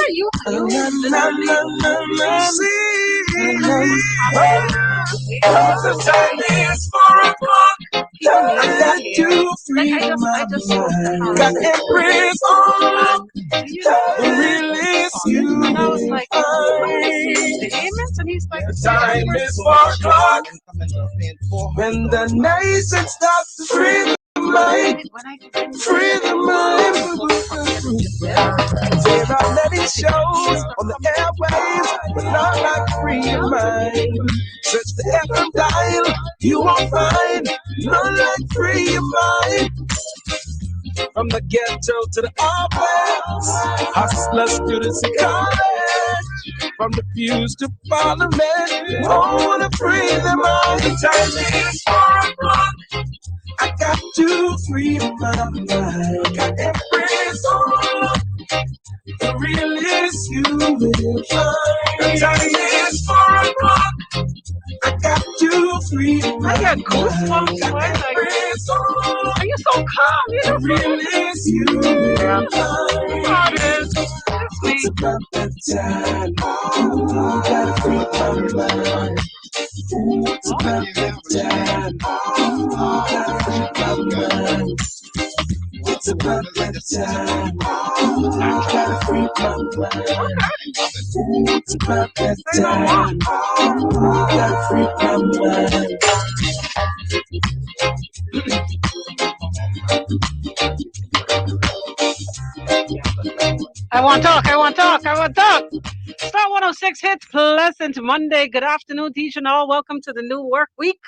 you. The time is 4 o'clock. I got to free my mind. Got Empress on. Release you. And I was like, the time is 4 o'clock. When the nation starts to free the mind, free the mind. There are many shows on the airwaves, but not like free your mind. Search the FM dial, you won't find none like free your mind. From the ghetto to the office, hustlers to the college, from the pews to parliament, all wanna free their mind. The time is 4 o'clock. I got to free my mind. Got every soul to release you will find. The time is 4 o'clock. I got to free my mind. I got goosebumps. Are you so calm? You know, release you will find. It's about that time. Gotta free my mind. It's about that time. Gotta free my mind. It's about that time. Gotta free my mind. It's about that time. Gotta free my mind. I want talk. Star 106 hits. Pleasant Monday. Good afternoon to each and all. Welcome to the new work week.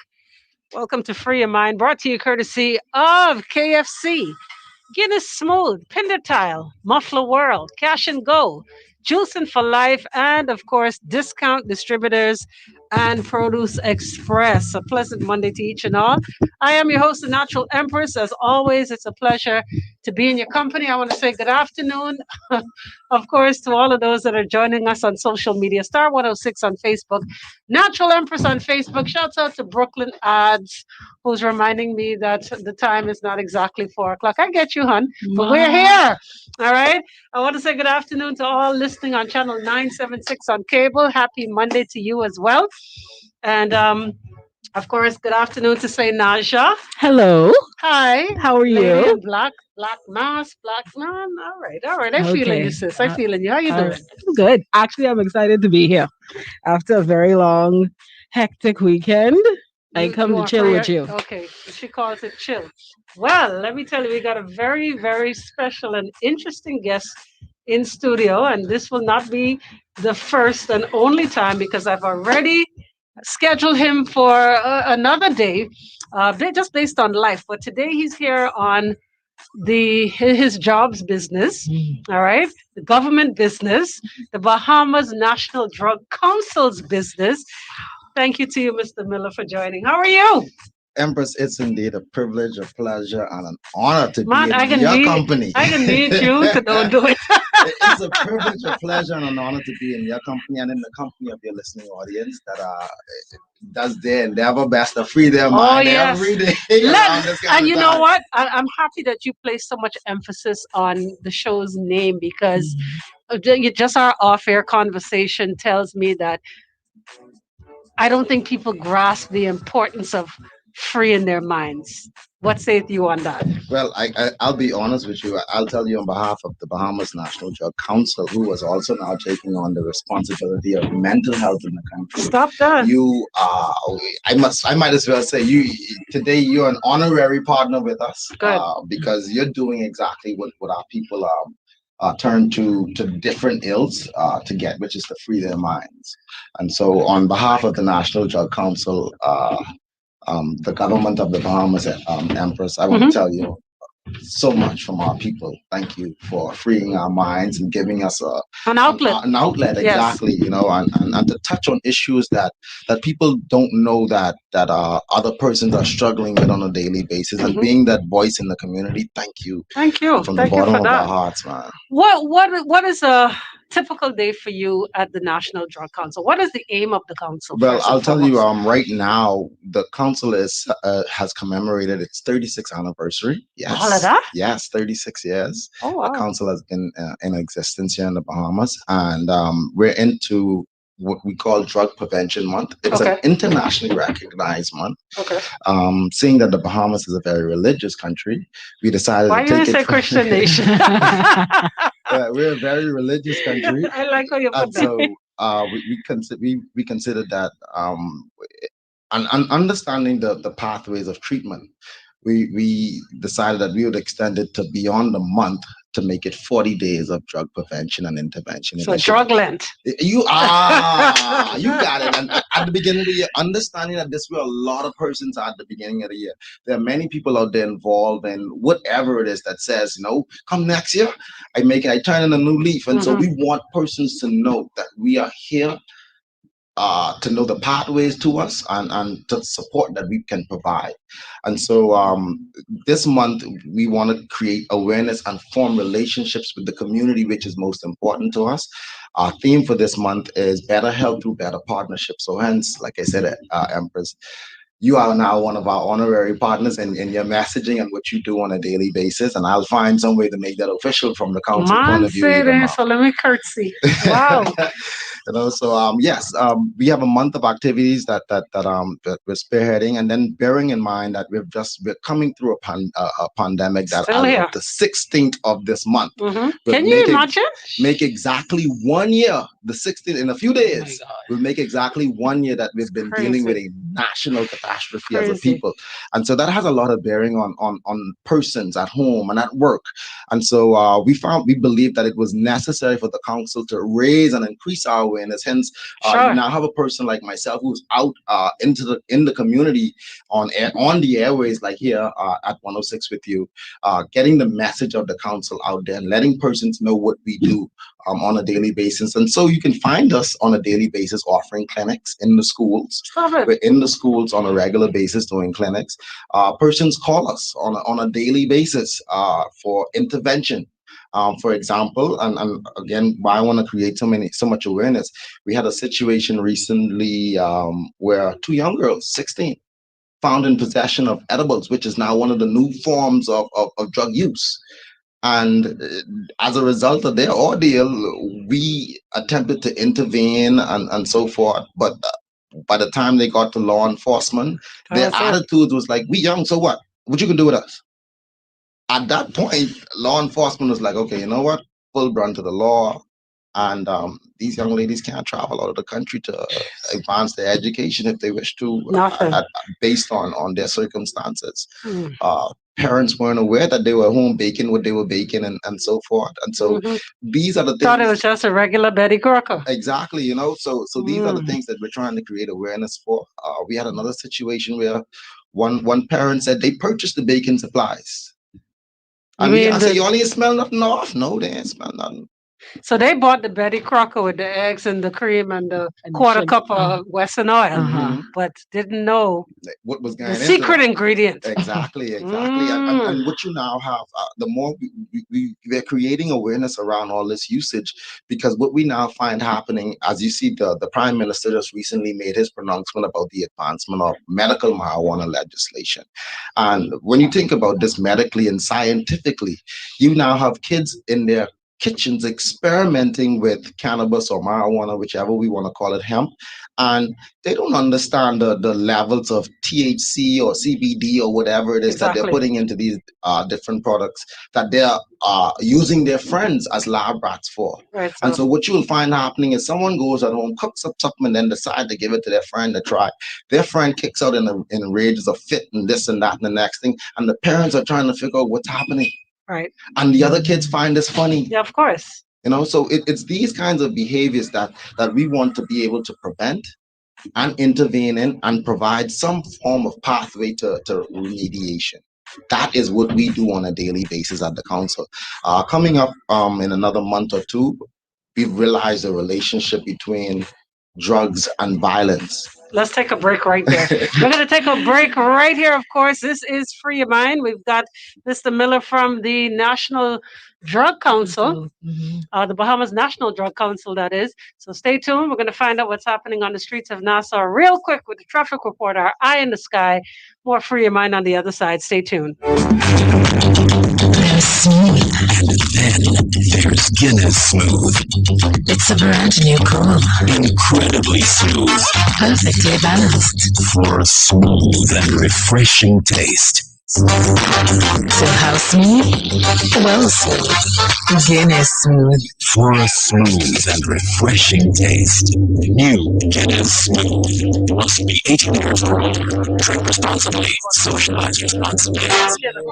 Welcome to Free Your Mind, brought to you courtesy of KFC, Guinness Smooth, Pinder Tile, Muffler World, Cash and Go, Juicing for Life, and of course, Discount Distributors and Produce Express. A pleasant Monday to each and all. I am your host, the Natural Empress. As always, it's a pleasure to be in your company. I want to say good afternoon, of course, to all of those that are joining us on social media. Star 106 on Facebook, Natural Empress on Facebook. Shouts out to Brooklyn Ads, who's reminding me that the time is not exactly 4 o'clock. I get you, hon, but we're here. All right. I want to say good afternoon to all listening on channel 976 on cable. Happy Monday to you as well. And of course, good afternoon to say Naja. Hello. Hi. How are Lady you? in black mask, black man. All right. I'm feeling you, sis. I'm feeling you. How you doing? I'm good. Actually, I'm excited to be here. After a very long, hectic weekend, I come to want chill prayer? with you. Okay. She calls it chill. Well, let me tell you, we got a very, very special and interesting guest in studio, and this will not be the first and only time because I've already scheduled him for another day, just based on life. But today he's here on his jobs business, all right, the government business, the Bahamas National Drug Council's business. Thank you to you, Mr. Miller, for joining. How are you? Empress, it's indeed a privilege, a pleasure, and an honor to Man, be in your company. I can need you to don't do it. It's a privilege, a pleasure, and an honor to be in your company and in the company of your listening audience that does their endeavor best to free their mind every day. And you know what? I'm happy that you place so much emphasis on the show's name because just our off-air conversation tells me that I don't think people grasp the importance of freeing their minds. What sayeth you on that? Well, I'll be honest with you. I'll tell you on behalf of the Bahamas National Drug Council, who was also now taking on the responsibility of mental health in the country. Stop that. I might as well say today you're an honorary partner with us because you're doing exactly what our people turn to different ills to get, which is to free their minds. And so on behalf of the National Drug Council, the government of the Bahamas, Empress, I want to tell you so much from our people. Thank you for freeing our minds and giving us an outlet. An outlet, exactly. Yes. You know, and to touch on issues that people don't know that other persons are struggling with on a daily basis, and being that voice in the community. Thank you. Thank you. From the bottom of our hearts, man. What is typical day for you at the National Drug Council? What is the aim of the council? Well, First I'll and tell you, foremost? right now, the council has commemorated its 36th anniversary. All of Yes, that? yes, 36 years. Oh The wow. council has been in existence here in the Bahamas, and we're into what we call Drug Prevention Month. It's an Okay. internationally recognized month. Okay. Seeing that the Bahamas is a very religious country, we decided Why to you take say it. Christian nation? We're a very religious country, I like how you put and that. so we consider that and understanding the pathways of treatment, we decided that we would extend it to beyond a month to make it 40 days of drug prevention and intervention. So drug lent. You got it. And at the beginning of the year, understanding that this were a lot of persons at the beginning of the year. There are many people out there involved in whatever it is that says, come next year, I turn in a new leaf. And so we want persons to know that we are here to know the pathways to us and to support that we can provide. And so this month, we want to create awareness and form relationships with the community, which is most important to us. Our theme for this month is better health through better partnerships. So hence, like I said, Empress, you are now one of our honorary partners in your messaging and what you do on a daily basis. And I'll find some way to make that official from the council point of view. So let me curtsy. Wow. So yes, we have a month of activities that we're spearheading, and then bearing in mind that we're coming through a pandemic that Still here. the 16th of this month. Can you imagine? Make exactly 1 year, the 16th, in a few days. We'll make exactly 1 year that we've been dealing with a national catastrophe as a people, and so that has a lot of bearing on persons at home and at work. And so we believe that it was necessary for the council to raise and increase our awareness. Hence, you now have a person like myself who's out in the community on the airways, like here at 106 with you, getting the message of the council out there and letting persons know what we do on a daily basis. And so you can find us on a daily basis offering clinics in the schools. We're in the schools on a regular basis doing clinics. Persons call us on a daily basis for intervention. For example, and again, why I want to create so much awareness. We had a situation recently where 2 young girls, 16, found in possession of edibles, which is now one of the new forms of drug use. And as a result of their ordeal, we attempted to intervene and so forth. But by the time they got to law enforcement, their attitude was like, "We young, so what? What you can do with us?" At that point, law enforcement was like, "Okay, you know what? Full run to the law." And these young ladies can't travel out of the country to advance their education if they wish to, based on their circumstances. Parents weren't aware that they were home baking what they were baking and so forth. And so these are the things. Thought it was just a regular Betty Crocker. Exactly, So these are the things that we're trying to create awareness for. We had another situation where one parent said they purchased the baking supplies. And I said, "You only smell nothing off." No, they ain't smell nothing. So they bought the Betty Crocker with the eggs and the cream and the quarter cup of Western oil, but didn't know what was going the secret ingredient. Exactly. And what you now have, the more we're creating awareness around all this usage, because what we now find happening, as you see, the Prime Minister just recently made his pronouncement about the advancement of medical marijuana legislation. And when you think about this medically and scientifically, you now have kids in their kitchens experimenting with cannabis or marijuana, whichever we want to call it, hemp, and they don't understand the levels of THC or CBD or whatever it is that they're putting into these different products that they're using their friends as lab rats for. And so what you'll find happening is someone goes at home, cooks up something, and then decide to give it to their friend to try. Their friend kicks out in rages of fit and this and that and the next thing, and the parents are trying to figure out what's happening. Right. And the other kids find this funny. Yeah, of course. So it's these kinds of behaviors that we want to be able to prevent and intervene in and provide some form of pathway to remediation. That is what we do on a daily basis at the council. Coming up in another month or two, we've realized the relationship between drugs and violence. Let's take a break right there. We're going to take a break right here, of course. This is Free Your Mind. We've got Mr. Miller from the National Drug Council, the Bahamas National Drug Council, that is. So stay tuned. We're going to find out what's happening on the streets of Nassau real quick with the traffic report, our eye in the sky. More Free Your Mind on the other side. Stay tuned. There's Smooth, and then there's Guinness Smooth. It's a brand new cool, incredibly smooth, perfectly balanced for a smooth and refreshing taste. So how smooth? Well smooth. Guinness Smooth. For a smooth and refreshing taste. New Guinness Smooth. Must be 18 years or older. Drink responsibly. Socialize responsibly.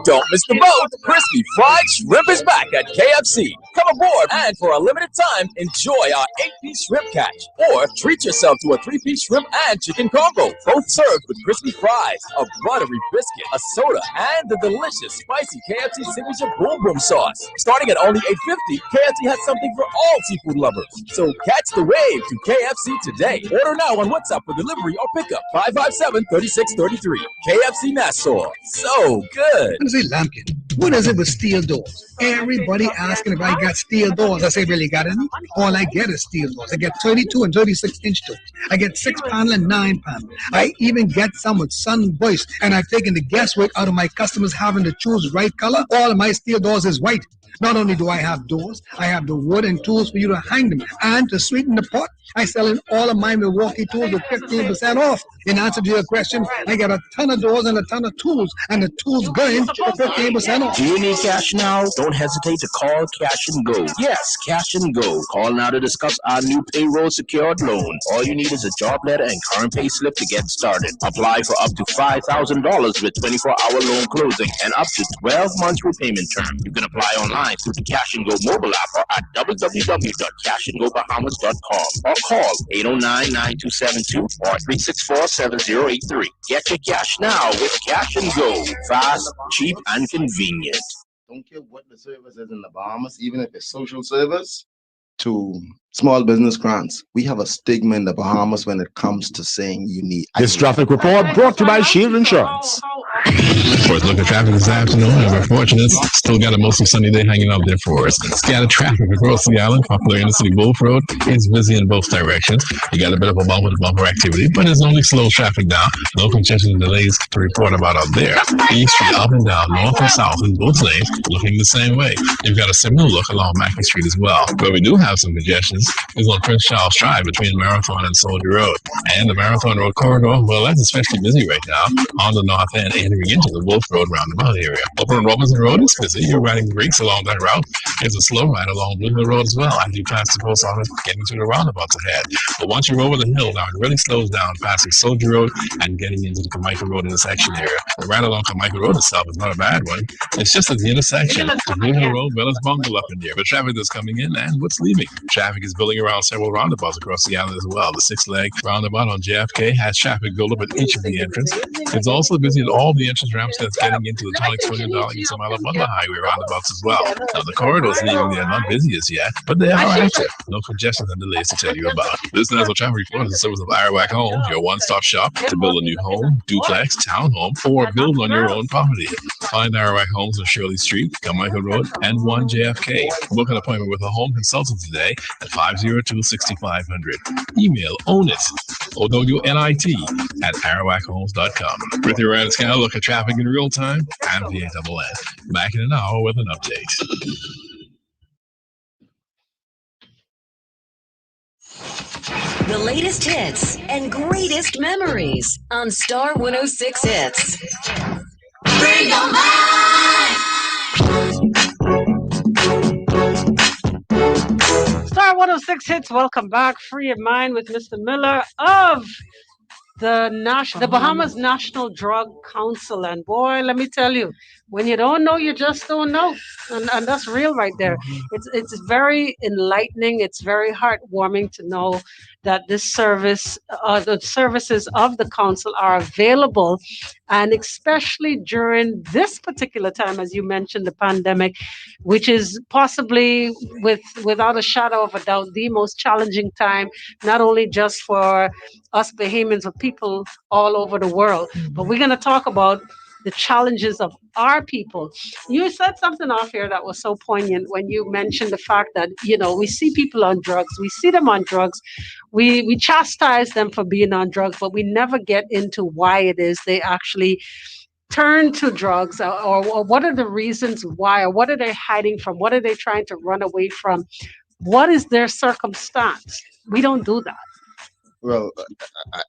Don't miss the boat. Crispy fried shrimp is back at KFC. Come aboard and for a limited time, enjoy our 8-piece shrimp catch. Or treat yourself to a 3-piece shrimp and chicken combo. Both served with crispy fries, a buttery biscuit, a soda, and the delicious spicy KFC signature boom boom sauce. Starting at only $8.50, KFC has something for all seafood lovers. So catch the wave to KFC today. Order now on WhatsApp for delivery or pickup. 557-3633. KFC Nassau. So good. I say, Lampkin, what is it with steel doors? Everybody asking if I got steel doors. I say, really got any? All I get is steel doors. I get 32 and 36-inch doors. I get 6-panel and 9-panel. I even get some with sun voice. And I've taken the guesswork out of my customers having to choose right color. All of my steel doors is white. Not only do I have doors, I have the wood and tools for you to hang them. And to sweeten the pot, I sell in all of my Milwaukee tools with 15% off. In answer to your question, I got a ton of doors and a ton of tools, and the tools going for 15% off. Do you need cash now? Don't hesitate to call Cash and Go. Yes, Cash and Go. Call now to discuss our new payroll secured loan. All you need is a job letter and current pay slip to get started. Apply for up to $5,000 with 24-hour loan closing and up to 12 months repayment term. You can apply online through the Cash and Go mobile app or at www.cashandgobahamas.com or call 809-9272 or 364-7083. Get your cash now with Cash and Go. Fast, cheap, and convenient. Don't care what the service is in the Bahamas, even if it's social service to small business grants. We have a stigma in the Bahamas when it comes to saying you need. This traffic report brought to you by Shield Insurance. First look at traffic this afternoon, and we're fortunate. Still got a mostly sunny day hanging out there for us. Scattered traffic across the island. Popular Inner City Wolf Road is busy in both directions. You got a bit of a bumper-to-bumper activity, but it's only slow traffic now. No congestion and delays to report about out there. East Street up and down, north and south in both lanes, looking the same way. You've got a similar look along Mackey Street as well. Where we do have some congestion is on Prince Charles Drive between Marathon and Soldier Road. And the Marathon Road corridor, well, that's especially busy right now on the north end, entering into the Wolf Road roundabout area. Over on Robinson Road is busy. You're riding brakes along that route. There's a slow ride along Blue Hill Road as well as you pass the post office getting to the roundabouts ahead. But once you're over the hill, now it really slows down passing Soldier Road and getting into the Carmichael Road intersection area. The ride along Carmichael Road itself is not a bad one. It's just at the intersection of Blue Hill Road, Bellas Bungle up in there. But traffic that's coming in and what's leaving. Traffic is building around several roundabouts across the island as well. The 6-leg roundabout on JFK has traffic build up at each of the entrance. It's also busy at all the entrance ramps that's getting into the Tonic $20 and some other Butler Highway roundabouts as well. Now the corridors leaving there are not busy as yet, but they are active. No congestion and delays to tell you about. This National Traffic Report is a service of Arawak Homes, your one-stop shop to build a new home, duplex, townhome, or build on your own property. Find Arawak Homes on Shirley Street, Carmichael Road, and 1 JFK. Book an appointment with a home consultant today at 502-6500. Email ownit, O-W-N-I-T, at arawakhomes.com. With your radar scan, look at traffic in real time. I'm VANN. Back in an hour with an update. The latest hits and greatest memories on Star 106 Hits. Free your mind! Star 106 Hits, welcome back. Free Your Mind with Mr. Miller of the Bahamas National Drug Council. And boy, let me tell you, When you don't know, you just don't know. And that's real right there. It's very enlightening. It's very heartwarming to know that this service, the services of the council are available. And especially during this particular time, as you mentioned, the pandemic, which is possibly, without a shadow of a doubt, the most challenging time, not only just for us Bahamians, but people all over the world. But we're going to talk about the challenges of our people. You said something off here that was so poignant when you mentioned the fact that, we see people on drugs, we see them on drugs, we chastise them for being on drugs, but we never get into why it is they actually turn to drugs, or what are the reasons why, or what are they hiding from, what are they trying to run away from, what is their circumstance. We don't do that. Well,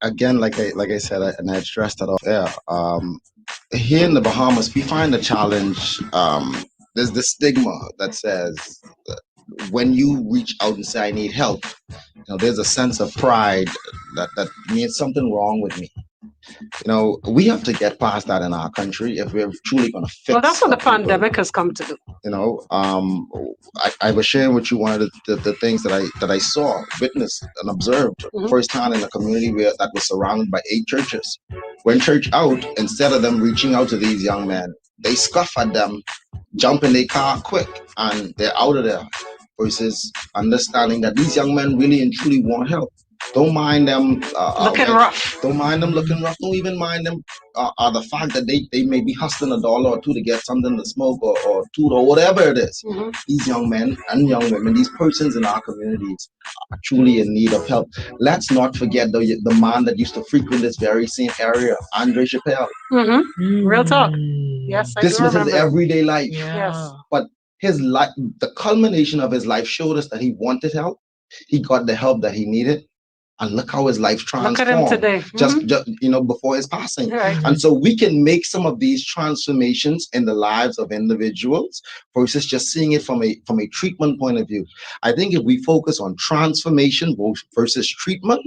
again, like I said, and I stressed that off air. Here in the Bahamas, we find a challenge. There's this stigma that says when you reach out and say I need help, there's a sense of pride that means something wrong with me. We have to get past that in our country if we're truly going to fix. Well, that's what the pandemic has come to do. I was sharing with you one of the things that I saw, witnessed, and observed firsthand in a community that was surrounded by 8 churches. When church out, instead of them reaching out to these young men, they scuff at them, jump in their car quick, and they're out of there. Versus understanding that these young men really and truly want help. Don't mind them looking rough. Don't mind them looking rough. Don't even mind them the fact that they may be hustling $1 or $2 to get something to smoke or toot or whatever it is. These young men and young women, these persons in our communities are truly in need of help. Let's not forget the man that used to frequent this very same area, Andre Chappelle. Real talk. Yes, this was his everyday life. Yes. But his life, the culmination of his life showed us that he wanted help. He got the help that he needed. And look how his life transformed. Look at him today. Just before his passing. Right. And so we can make some of these transformations in the lives of individuals versus just seeing it from a treatment point of view. I think if we focus on transformation versus treatment,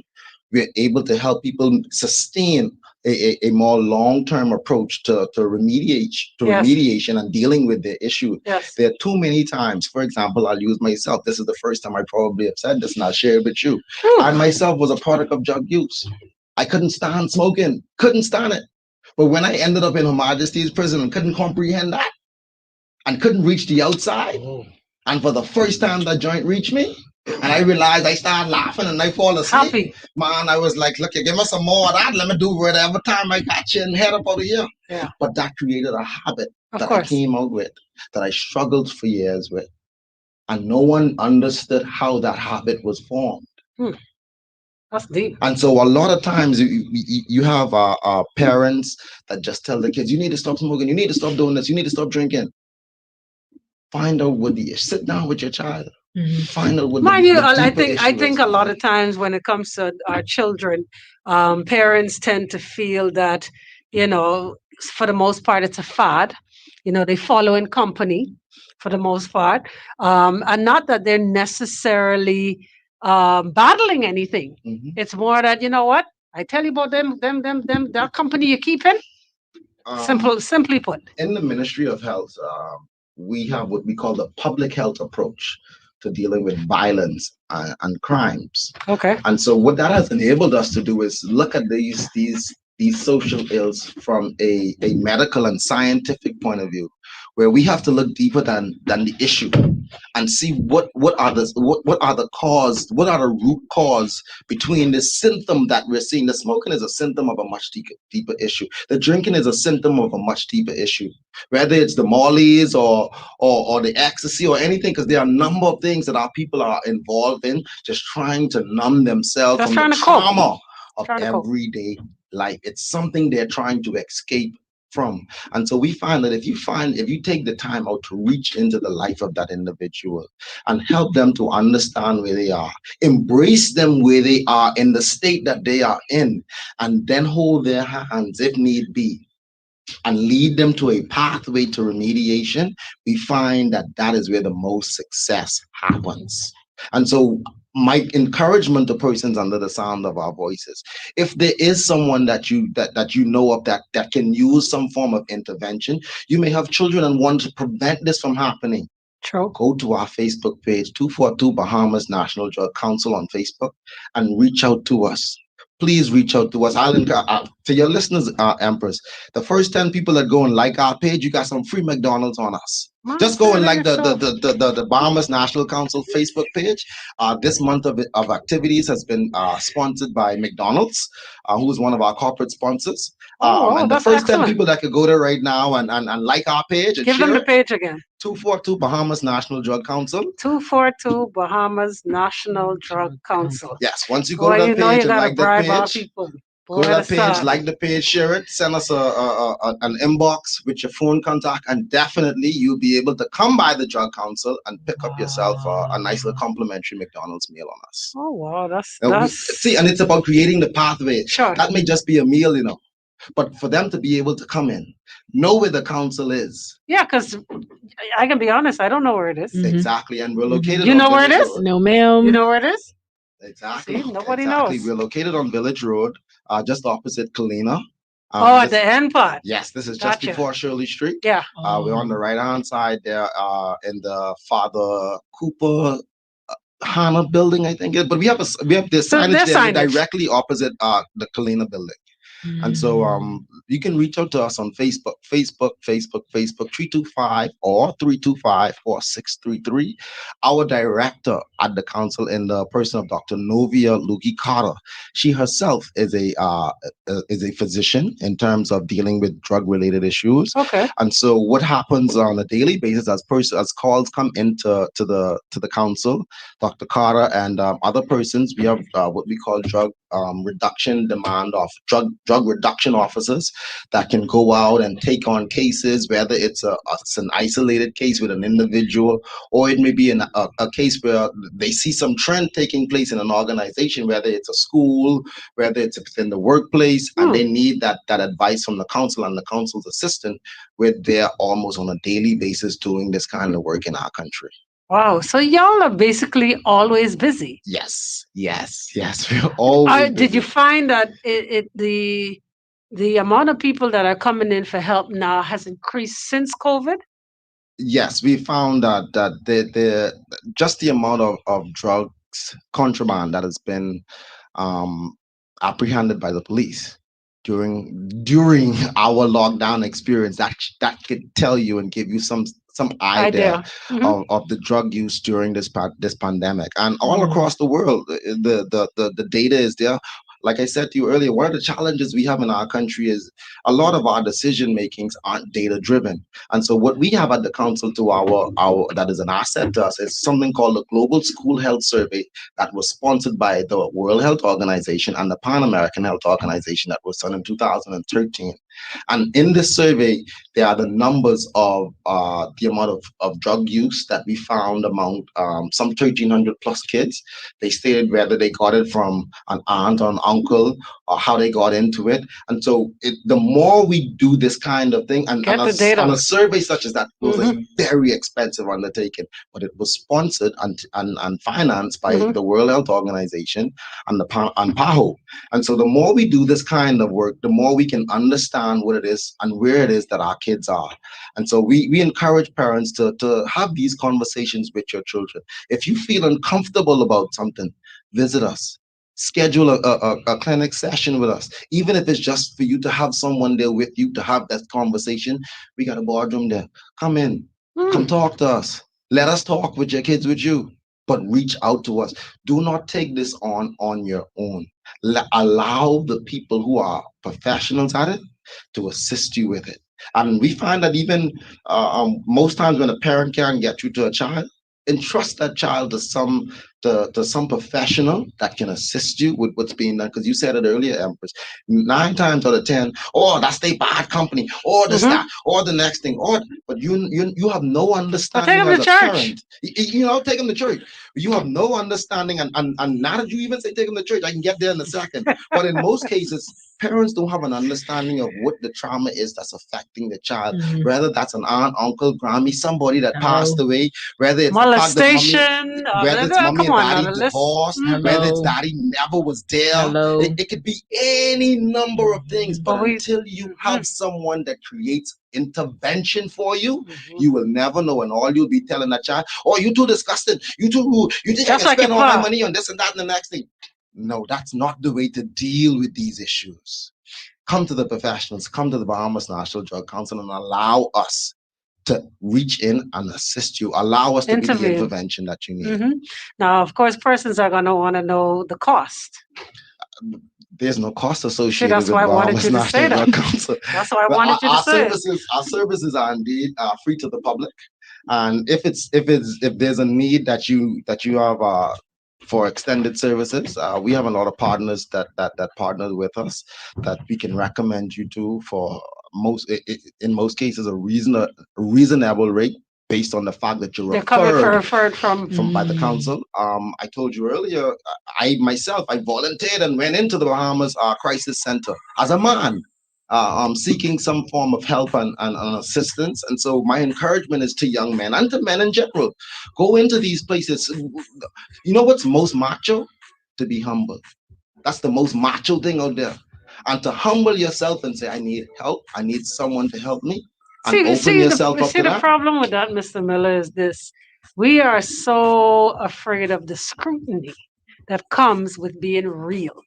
we're able to help people sustain a more long-term approach to remediation and dealing with the issue. Yes. There are too many times. For example, I'll use myself. This is the first time I probably have said this, and I'll share it with you. I myself was a product of drug use. I couldn't stand smoking. Couldn't stand it. But when I ended up in Her Majesty's prison and couldn't comprehend that and couldn't reach the outside, and for the first time that joint reached me, and I realized, I started laughing and I fall asleep. Happy. Man, I was like, look, give me some more of that. Let me do whatever time I got you and head up out of here. Yeah. But that created a habit that I came out with, that I struggled for years with. And no one understood how that habit was formed. That's deep. And so a lot of times you have parents that just tell the kids, you need to stop smoking, you need to stop doing this, you need to stop drinking. Find out what sit down with your child. Find out what I think a lot of times when it comes to our children, parents tend to feel that, for the most part, it's a fad. They follow in company for the most part, and not that they're necessarily battling anything. It's more that, what I tell you about them, that company you're keeping. Simply put, in the Ministry of Health, we have what we call the public health approach to dealing with violence and crimes. Okay. And so what that has enabled us to do is look at these social ills from a medical and scientific point of view, where we have to look deeper than the issue and see what are the root cause between the symptom that we're seeing. The smoking is a symptom of a much deeper issue. The drinking is a symptom of a much deeper issue, whether it's the mollies or the ecstasy or anything, because there are a number of things that our people are involved in, just trying to numb themselves from the trauma of everyday life. It's something they're trying to escape from. And so we find that if you take the time out to reach into the life of that individual and help them to understand where they are, embrace them where they are in the state that they are in, and then hold their hands if need be and lead them to a pathway to remediation, we find that is where the most success happens. And so my encouragement to persons under the sound of our voices, if there is someone that you know of that can use some form of intervention, you may have children and want to prevent this from happening. True. Go to our Facebook page, 242 Bahamas National Drug Council on Facebook, and reach out to us. Please reach out to us. To your listeners, Empress, the first 10 people that go and like our page, you got some free McDonald's on us. Just go and like the Bahamas National Council Facebook page. This month of activities has been sponsored by McDonald's, who is one of our corporate sponsors. And the first 10 people that could go there right now and like our page and give share them the page again. 242 Bahamas National Drug Council. 242 Bahamas National Drug Council. Yes, once you go to that page and like that page, go to that page, like the page, share it, send us an inbox with your phone contact, and definitely you'll be able to come by the Drug Council and pick up yourself a nice little complimentary McDonald's meal on us. Oh, wow, that's... See, and it's about creating the pathway. Sure. That may just be a meal, but for them to be able to come in, know where the council is. Yeah, because I can be honest, I don't know where it is. Exactly, and we're located. You know where it is? No, ma'am. You know where it is? Exactly. See, nobody knows. We're located on Village Road, just opposite Kalina. At the end part. Yes, this is just before Shirley Street. Yeah. We're on the right-hand side there, in the Father Cooper Hana building, I think. But we have the signage there directly opposite the Kalina building. And so you can reach out to us on Facebook 325 or 325-4633. Our director at the council, in the person of Dr. Novia Luki Carter, she herself is a physician in terms of dealing with drug-related issues. Okay. And so what happens on a daily basis as calls come into the council, Dr. Carter and other persons, we have what we call drug reduction officers that can go out and take on cases, whether it's an isolated case with an individual, or it may be a case where they see some trend taking place in an organization, whether it's a school, whether it's within the workplace, and they need that advice from the council and the council's assistant, where they're almost on a daily basis doing this kind of work in our country. Wow. So y'all are basically always busy. Yes. We're always busy. Did you find that the amount of people that are coming in for help now has increased since COVID? Yes, we found that the just the amount of drugs contraband that has been apprehended by the police during our lockdown experience, that could tell you and give you some idea of the drug use during this pandemic. And all across the world, the data is there. Like I said to you earlier, one of the challenges we have in our country is a lot of our decision makings aren't data driven. And so what we have at the council to our that is an asset to us is something called the Global School Health Survey that was sponsored by the World Health Organization and the Pan American Health Organization that was done in 2013. And in this survey, there are the numbers of the amount of drug use that we found among some 1,300 plus kids. They stated whether they got it from an aunt or an uncle or how they got into it. And so the more we do this kind of thing, and on a survey such as that, was a very expensive undertaking, but it was sponsored and financed by the World Health Organization and PAHO. And so the more we do this kind of work, the more we can understand what it is and where it is that our kids are. And so we encourage parents to have these conversations with your children. If you feel uncomfortable about something, visit us. Schedule a clinic session with us. Even if it's just for you to have someone there with you to have that conversation, we got a boardroom there. Come in, come talk to us. Let us talk with your kids with you, but reach out to us. Do not take this on your own. Allow the people who are professionals at it to assist you with it. And we find that even most times when a parent can't get you to a child, entrust that child to some professional that can assist you with what's being done. Because you said it earlier, Empress, 9 times out of 10, that's their bad company, or this, that, or the next thing, but you have no understanding as a parent. Take them to church. You have no understanding, and now that you even say take them to church, I can get there in a second. But in most cases, parents don't have an understanding of what the trauma is that's affecting the child, whether that's an aunt, uncle, Grammy, somebody that passed away, whether it's molestation, whether it's mommy and daddy divorced, whether it's daddy never was there. It could be any number of things, but until you have someone that creates intervention for you, you will never know, and all you'll be telling that child, "Oh, you too disgusting, you too rude, you think I can spend all my money on this and that and the next thing." No, that's not the way to deal with these issues. Come to the professionals, come to the Bahamas National Drug Council, and allow us to reach in and assist you. Allow us to be the intervention that you need. Now, of course, persons are going to want to know the cost. There's no cost associated with Bahamas National Drug Council. That's why I wanted you to say it. Our services are indeed free to the public, and if there's a need that you have for extended services, we have a lot of partners that partner with us that we can recommend you to for in most cases a reasonable rate based on the fact that you're referred from by the council. I told you earlier, I myself volunteered and went into the Bahamas Crisis Center as a man, seeking some form of help and assistance. And so my encouragement is to young men and to men in general, go into these places. You know what's most macho? To be humble. That's the most macho thing out there. And to humble yourself and say, I need help. I need someone to help me. And the problem with that, Mr. Miller, is this. We are so afraid of the scrutiny that comes with being real.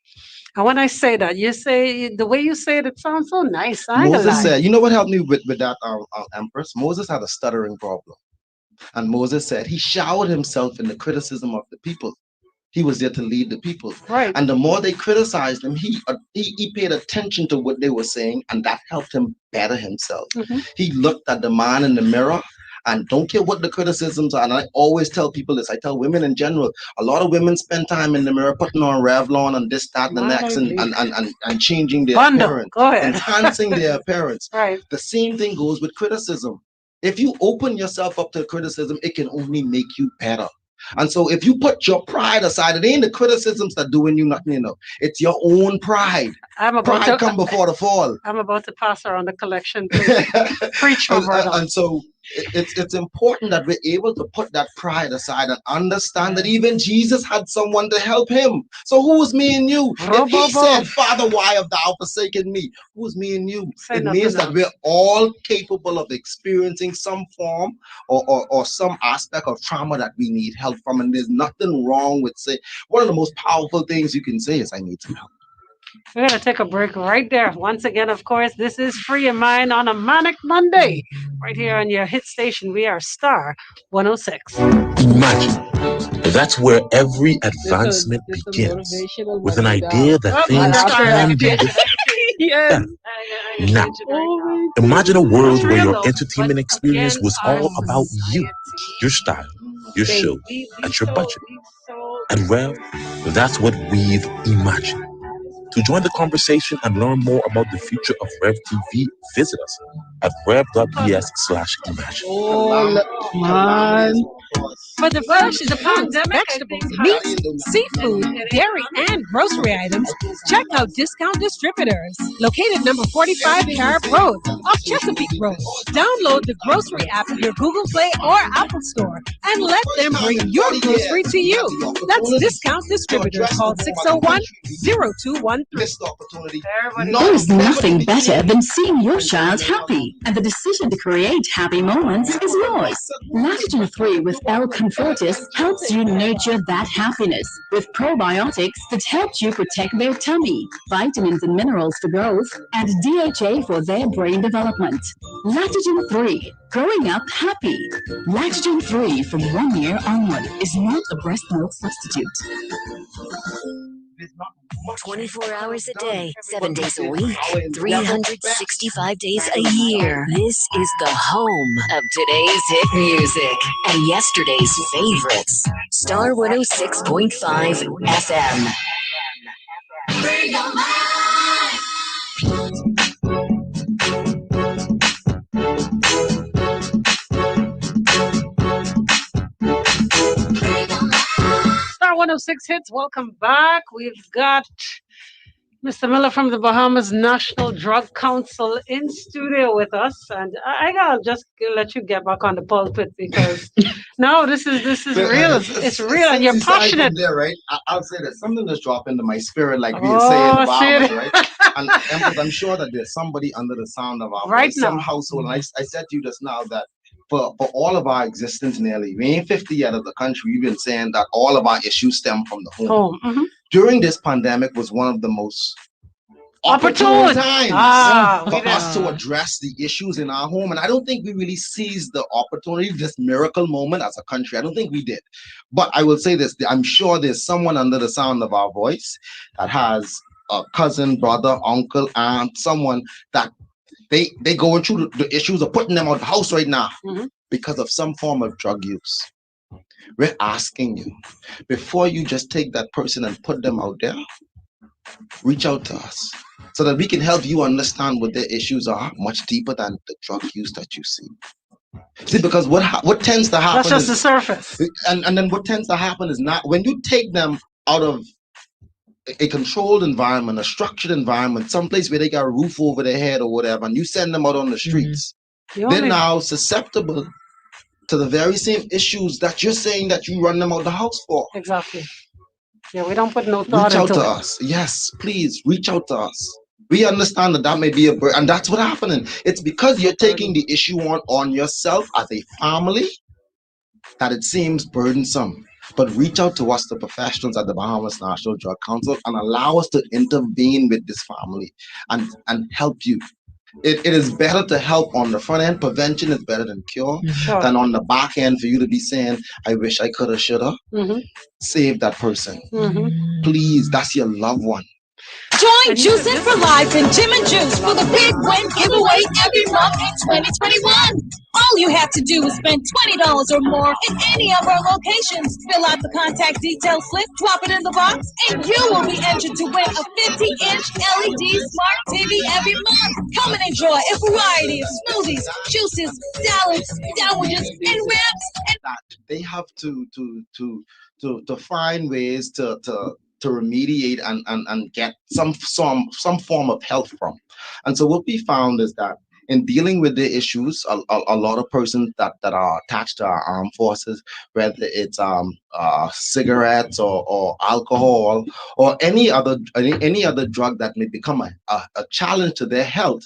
And when I say that, you say the way you say it, it sounds so nice. Moses said, you know what helped me with that, Empress? Moses had a stuttering problem. And Moses said he showered himself in the criticism of the people. He was there to lead the people. Right. And the more they criticized him, he paid attention to what they were saying, and that helped him better himself. He looked at the man in the mirror, and don't care what the criticisms are. And I always tell people this. I tell women in general, a lot of women spend time in the mirror putting on Revlon and this, that, and the next, and changing their appearance, enhancing their appearance. Right. The same thing goes with criticism. If you open yourself up to criticism, it can only make you better. And so if you put your pride aside, it ain't the criticisms that doing you nothing, it's your own pride. Pride come before the fall. I'm about to pass her on the collection. Preach, Roberto. And so it's important that we're able to put that pride aside and understand that even Jesus had someone to help him. So who's me and you? If he said, Father, why have thou forsaken me? Who's me and you? It means that we're all capable of experiencing some form or some aspect of trauma that we need help from. And there's nothing wrong with saying, one of the most powerful things you can say is, I need some help. We're going to take a break right there. Once again, of course, this is Free Your Mind on a Manic Monday. Right here on your hit station, we are Star 106. Imagine, that's where every advancement begins, with an idea that things can be different. Now, imagine a world where your entertainment experience was all about you, your style, your show, and your budget. And well, that's what we've imagined. To join the conversation and learn more about the future of Rev TV, visit us at rev.bs/imagine. Oh, man. For the fresh vegetables, meat, seafood, dairy, and grocery items, check out Discount Distributors, located number 45 Carib Road, off Chesapeake Road. Download the grocery app in your Google Play or Apple Store and let them bring your grocery to you. That's Discount Distributors. Call 601-0213. There's nothing better than seeing your child happy, and the decision to create happy moments is yours. Lactogen 3 with L-Confortis helps you nurture that happiness with probiotics that helps you protect their tummy, vitamins and minerals for growth, and DHA for their brain development. Lactogen 3, growing up happy. Lactogen 3 from 1 year onward is not a breast milk substitute. 24 hours a day, 7 days a week, 365 days a year. This is the home of today's hit music and yesterday's favorites. Star 106.5 FM. Free your mind. Star 106 hits. Welcome back. We've got Mr. Miller from the Bahamas National Drug Council in studio with us, and I gotta just let you get back on the pulpit because no, this is real. It's real, and you're passionate. There, right? I'll say that something just dropped into my spirit, like we say in the Bahamas, right? And I'm sure that there's somebody under the sound of our voice, some household. And I said to you just now that for all of our existence, nearly we ain't 50 yet of the country. We've been saying that all of our issues stem from the home. During this pandemic was one of the most opportune times for us to address the issues in our home. And I don't think we really seized the opportunity, this miracle moment as a country. I don't think we did. But I will say this, I'm sure there's someone under the sound of our voice that has a cousin, brother, uncle, aunt, someone that they going through the issues of putting them out of the house right now because of some form of drug use. We're asking you, before you just take that person and put them out there, reach out to us so that we can help you understand what their issues are much deeper than the drug use that you see. See, because what tends to happen that's just the surface. And then what tends to happen is not when you take them out of a controlled environment, a structured environment, someplace where they got a roof over their head or whatever, and you send them out on the streets, they're now susceptible to the very same issues that you're saying that you run them out the house for. Exactly. Yeah, we don't put no thought into it. Reach out to it. us. Yes, please reach out to us. We understand that may be a burden, and that's what's happening. It's because you're taking the issue on yourself as a family that it seems burdensome. But reach out to us, the professionals at the Bahamas National Drug Council, and allow us to intervene with this family and help you. It is better to help on the front end. Prevention is better than cure. Than on the back end for you to be saying, I wish I could have, should have. Save that person. Please, that's your loved one. Join Juice It for Life and Jim and Juice for the big win giveaway every month in 2021. All you have to do is spend $20 or more in any of our locations. Fill out the contact detail slip, drop it in the box, and you will be entered to win a 50-inch LED smart TV every month. Come and enjoy a variety of smoothies, juices, salads, sandwiches, and wraps. And they have to find ways to remediate and get some form of help from. And so what we found is that in dealing with the issues, a lot of persons that are attached to our armed forces, whether it's cigarettes or alcohol or any other drug that may become a challenge to their health,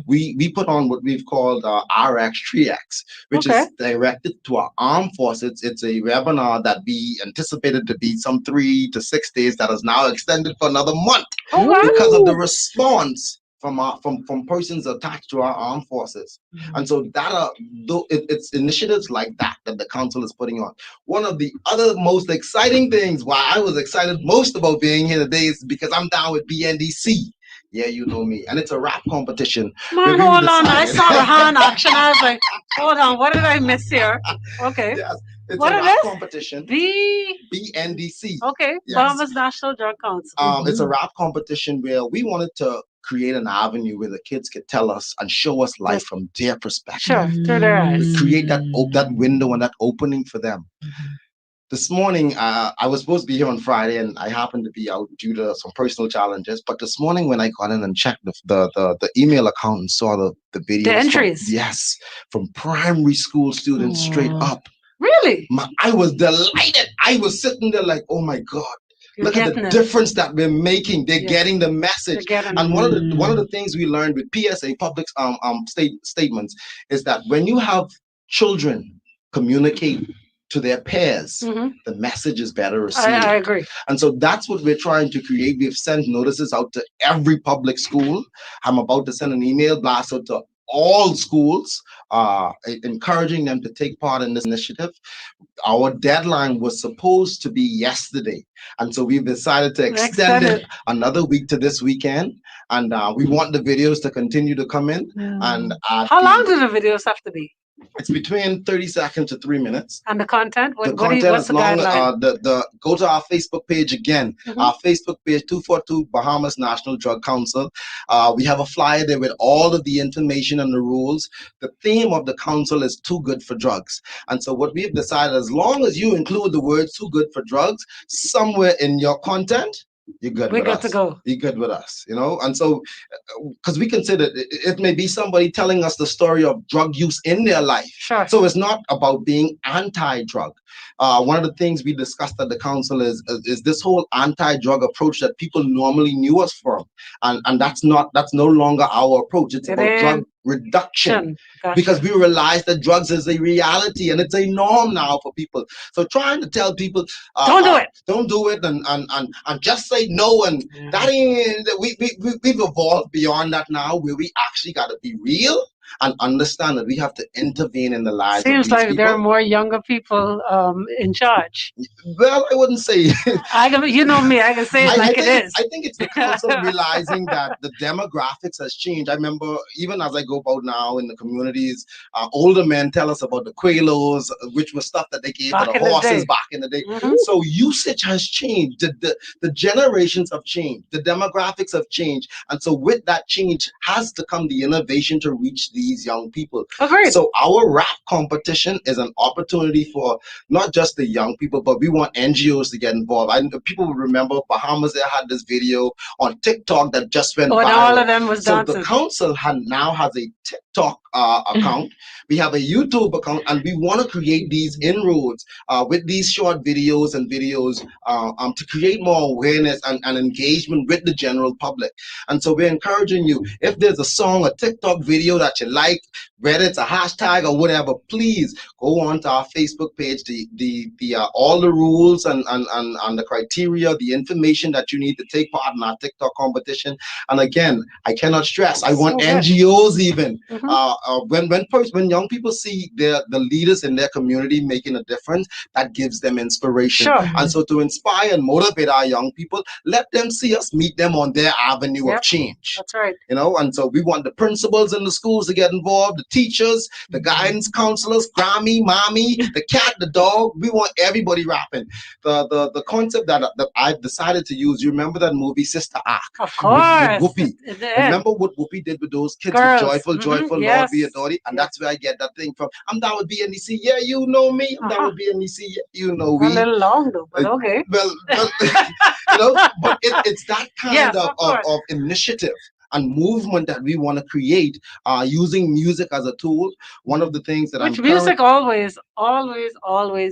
we put on what we've called RX3X, which is directed to our armed forces. It's a webinar that we anticipated to be some 3 to 6 days that is now extended for another month because of the response from persons attached to our armed forces. And so that it's initiatives like that the council is putting on. One of the other most exciting things why I was excited most about being here today is because I'm down with BNDC. Yeah, you know me. And it's a rap competition. Man, hold on. I saw the hand action. I was like, hold on, what did I miss here? Okay. Yes. It's what a is rap this? competition. BNDC. Okay. Yes. Bahamas National Drug Council. It's a rap competition where we wanted to create an avenue where the kids could tell us and show us life from their perspective. Sure, through their eyes. Create that window and that opening for them. This morning, I was supposed to be here on Friday, and I happened to be out due to some personal challenges. But this morning, when I got in and checked the email account and saw the videos, the entries, from primary school students straight up. Really? I was delighted. I was sitting there like, oh my God. Look at the difference that we're making. They're getting the message. And one of the things we learned with PSA, public statements, is that when you have children communicate to their peers, the message is better received. I agree. And so that's what we're trying to create. We've sent notices out to every public school. I'm about to send an email blast out to all schools, encouraging them to take part in this initiative. Our deadline was supposed to be yesterday, and so we've decided to extend it another week to this weekend. And we want the videos to continue to come in. And how long do the videos have to be? It's between 30 seconds to 3 minutes. And the content? What's the guideline? Go to our Facebook page again. Our Facebook page, 242 Bahamas National Drug Council. We have a flyer there with all of the information and the rules. The theme of the council is too good for drugs. And so what we've decided, as long as you include the word too good for drugs somewhere in your content, you're good We're with good us. to go. You're good with us, you know? And so, because we consider it may be somebody telling us the story of drug use in their life. Sure. So it's not about being anti-drug. One of the things we discussed at the council is this whole anti-drug approach that people normally knew us from. And that's no longer our approach. It's about drug reduction. Gotcha. Because we realize that drugs is a reality and it's a norm now for people. So trying to tell people don't do it and just say no, and that ain't we've evolved beyond that now, where we actually got to be real and understand that we have to intervene in the lives of Seems these like people. there are more younger people in charge. Well, I wouldn't say. You know me, I can say it like it is. I think it's the council realizing that the demographics has changed. I remember even as I go about now in the communities, older men tell us about the Quaalos, which was stuff that they gave to the horses back in the day. So usage has changed. The generations have changed. The demographics have changed. And so with that change has to come the innovation to reach these young people. Agreed. So our rap competition is an opportunity for not just the young people, but we want NGOs to get involved. People will remember Bahamas Air had this video on TikTok that just went viral. All of them was dancing. So the council now has a TikTok account. We have a YouTube account, and we want to create these inroads with these short videos to create more awareness and engagement with the general public. And so we're encouraging you, if there's a song, a TikTok video that you like, whether it's a hashtag or whatever, please go on to our Facebook page. All the rules and the criteria, the information that you need to take part in our TikTok competition. And again, I cannot stress, I want NGOs even. When young people see the leaders in their community making a difference, that gives them inspiration. Sure. And so to inspire and motivate our young people, let them see us meet them on their avenue of change. That's right. You know, and so we want the principals in the schools to get involved, the teachers, the guidance counselors, Grammy, Mommy, the cat, the dog. We want everybody rapping. The concept that I've decided to use, you remember that movie Sister Act? Of course. With Whoopi. Remember what Whoopi did with those kids with joyful, Lord be adore. And that's where I get that thing from. I'm down with BNEC. Yeah, you know me. I'm down with BNEC. Yeah, you know we. A little long though, but okay. Well you know, but it's that kind of initiative and movement that we want to create using music as a tool. One of the things that music always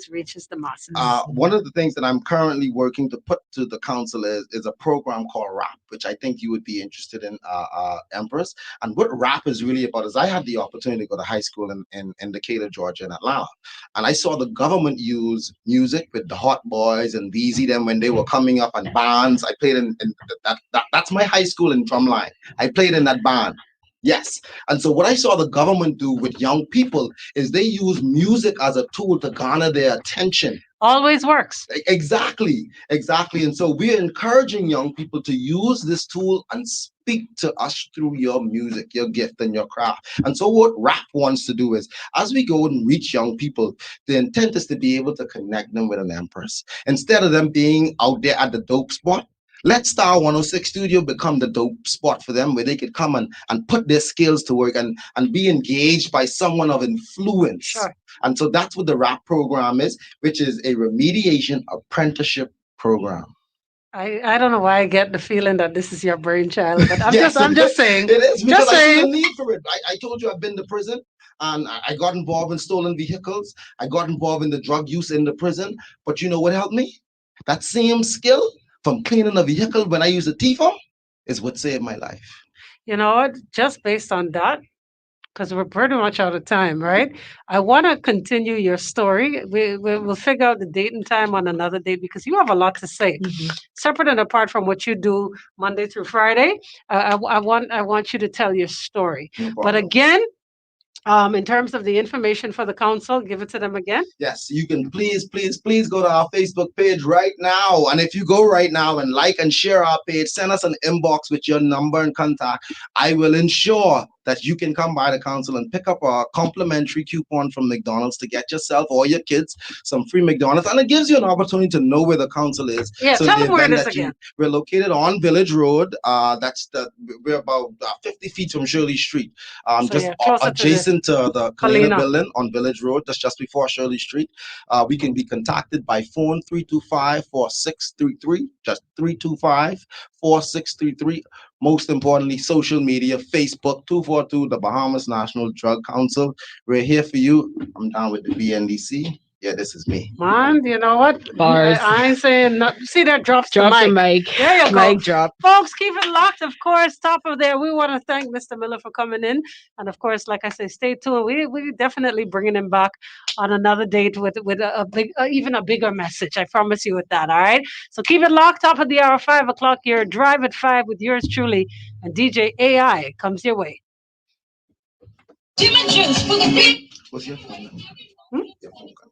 reaches the masses. One of the things that I'm currently working to put to the council is a program called RAP, which I think you would be interested in, Empress. And what RAP is really about is I had the opportunity to go to high school in Decatur, Georgia, in Atlanta, and I saw the government use music with the Hot Boys and Beezy them when they were coming up and bands. I played in that's my high school in Drumline. I played in that band. Yes. And so what I saw the government do with young people is they use music as a tool to garner their attention. Always works. Exactly. And so we're encouraging young people to use this tool and speak to us through your music, your gift, and your craft. And so what RAP wants to do is, as we go and reach young people, the intent is to be able to connect them with an Empress. Instead of them being out there at the dope spot, let Star 106 Studio become the dope spot for them, where they could come and put their skills to work and be engaged by someone of influence. Sure. And so that's what the RAP program is, which is a remediation apprenticeship program. I don't know why I get the feeling that this is your brainchild, but I'm just saying. It is, because I see the need for it. I told you I've been to prison, and I got involved in stolen vehicles. I got involved in the drug use in the prison. But you know what helped me? That same skill from cleaning a vehicle when I use a T-phone is what saved my life. You know what? Just based on that, because we're pretty much out of time, right? I want to continue your story. We'll figure out the date and time on another day, because you have a lot to say. Separate and apart from what you do Monday through Friday, I want you to tell your story. No but again, in terms of the information for the council, give it to them again. Yes, you can please go to our Facebook page right now. And if you go right now and like and share our page, send us an inbox with your number and contact. I will ensure that you can come by the council and pick up a complimentary coupon from McDonald's to get yourself or your kids some free McDonald's, and it gives you an opportunity to know where the council is. Yeah, so tell the them where it event is that again. we're located on Village Road. We're about 50 feet from Shirley Street, just adjacent to the Kalina building on Village Road. That's just before Shirley Street. We can be contacted by phone 325-4633, just 325-4633. Most importantly, social media, Facebook, 242, the Bahamas National Drug Council. We're here for you. I'm down with the BNDC. Yeah, this is me. Man, you know what? Bars. I ain't saying nothing. See, that drops Drop the mic. the mic. There you go. Mic drop. Folks, keep it locked. Of course, top of there. We want to thank Mr. Miller for coming in. And of course, like I say, stay tuned. We definitely bringing him back on another date with a big, even a bigger message. I promise you with that. All right. So keep it locked. Top of the hour, 5 o'clock. Your drive at 5 with yours truly. And DJ AI comes your way. Jim and Juice for the big. What's your phone number? Hmm? Your phone number.